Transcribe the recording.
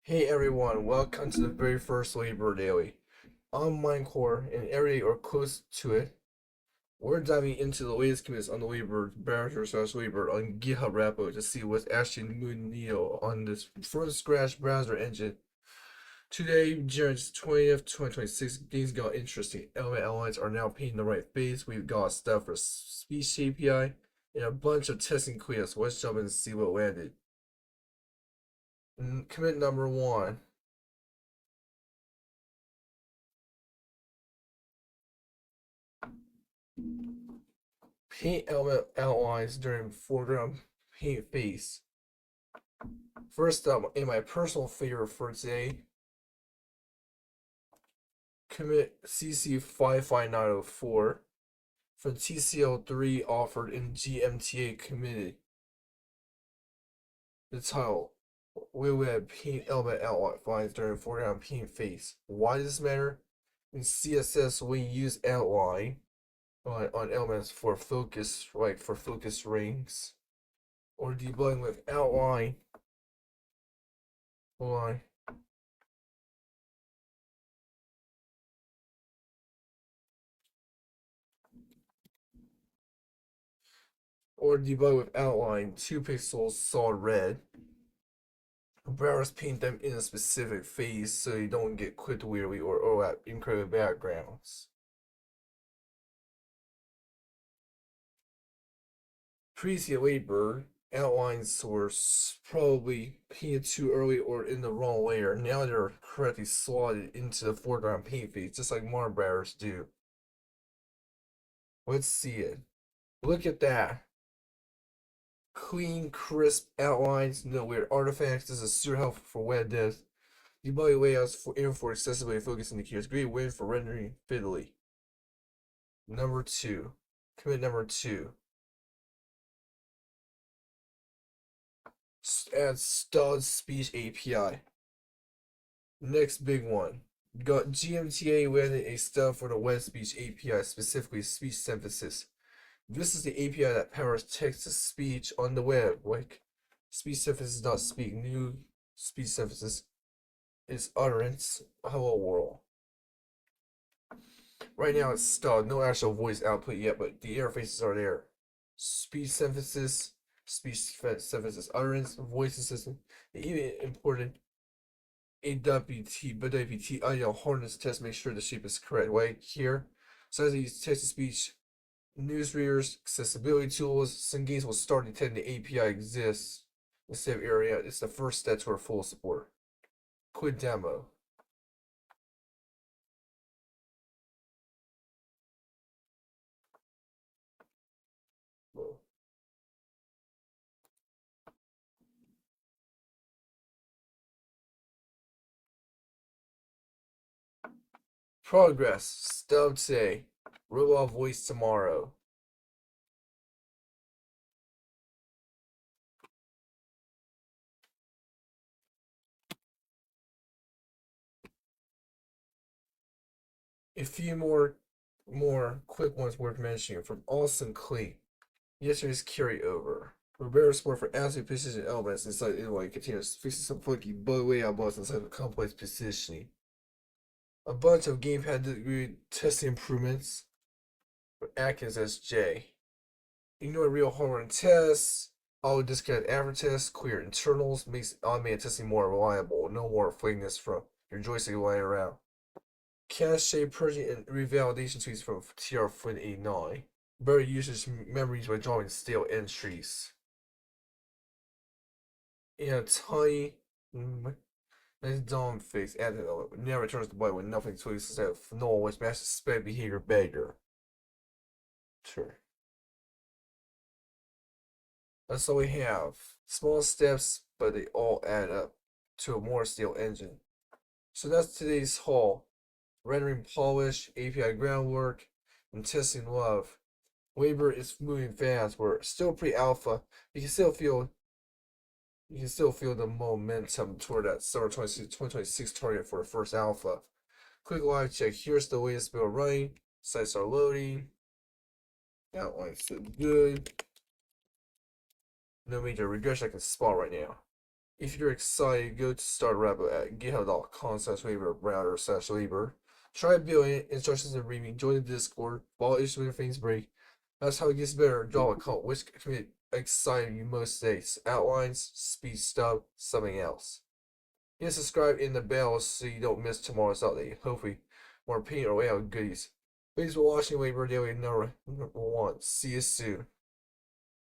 Hey everyone, welcome to the very first Ladybird Daily. I'm Minecore, and area or close to it, we're diving into the latest commits on the Ladybird Browser slash Ladybird on GitHub Repo to see what's actually new on this from scratch browser engine. Today, January 20th, 2026, things got interesting. Element outlines are now painting the right face. We've got stuff for speech API and a bunch of testing queries. Let's jump in and see what landed. Commit number one. Paint element outlines during foreground paint face. First up, in my personal favorite for today, commit CC55904 for TCL3 offered in GMTA committed. The title, we will have paint element outlines during foreground paint face. Why does this matter? In CSS, we use outline on elements for focus, like for focus rings, or debugging with outline. Line. Or debug with outline 2 pixels solid red. Browsers paint them in a specific phase so you don't get clicked weirdly or overlap incorrect backgrounds. Previously Ladybird outlines were probably painted too early or in the wrong layer. Now they're correctly slotted into the foreground paint phase, just like modern browsers do. Let's see it. Look at that. Clean, crisp outlines, no weird artifacts. This is super helpful for web devs. Debug layouts for accessibility focus indicators. Great win for rendering fiddly. Number two. Commit number two. Add stubbed speech API. Next big one. Got GMTA landed a stub for the web speech API, specifically speech synthesis. This is the API that powers text to speech on the web, like speech synthesis not speak. New speech synthesis is utterance. Hello world. Right now it's stalled, no actual voice output yet, but the interfaces are there. Speech synthesis, utterance, voice assistant, and even imported AWT audio harness test, make sure the shape is correct. Right here, so as these text to speech newsreaders, accessibility tools, some games will start detecting the API exists in the same area. It's the first step toward full support. Quick demo. Progress. Stub today. Robot voice tomorrow. A few more quick ones worth mentioning from Austin Clee. Yesterday's carryover. Rivera support for absolute precision elements inside inline containers, fixing some funky bug layout bugs inside of complex positioning. A bunch of gamepad degree testing improvements for Atkins SJ. Ignore real hardware tests. Auto disconnect after tests. Clear internals. Makes automated testing more reliable. No more flakiness from your joystick lying around. Cache purging and revalidation tweaks from TR-89. Better usage memories by drawing stale entries. And a tiny nice dumb face added now returns the body when nothing tweaks instead of null which matches spec behavior better. Sure. That's all we have. Small steps, but they all add up to a more stable engine. So that's today's haul. Rendering polish, API groundwork, and testing love. Ladybird is moving fast. We're still pre-alpha. You can still feel the momentum toward that summer 2026 target for the first alpha. Quick live check. Here's the latest build running. Sites are loading. Outlines look good. No major regression I can spot right now. If you're excited, go to start Rabbit at github.com/Ladybird Browser/Ladybird. Try building instructions and reading. Join the Discord. Follow each when things break. That's how it gets better. Draw a call. Which commit excited you most days? Outlines, speed stuff, something else. Hit subscribe in the bell so you don't miss tomorrow's update. Hopefully, more paint or layout goodies. Thanks for watching Ladybird Daily number 1. See you soon.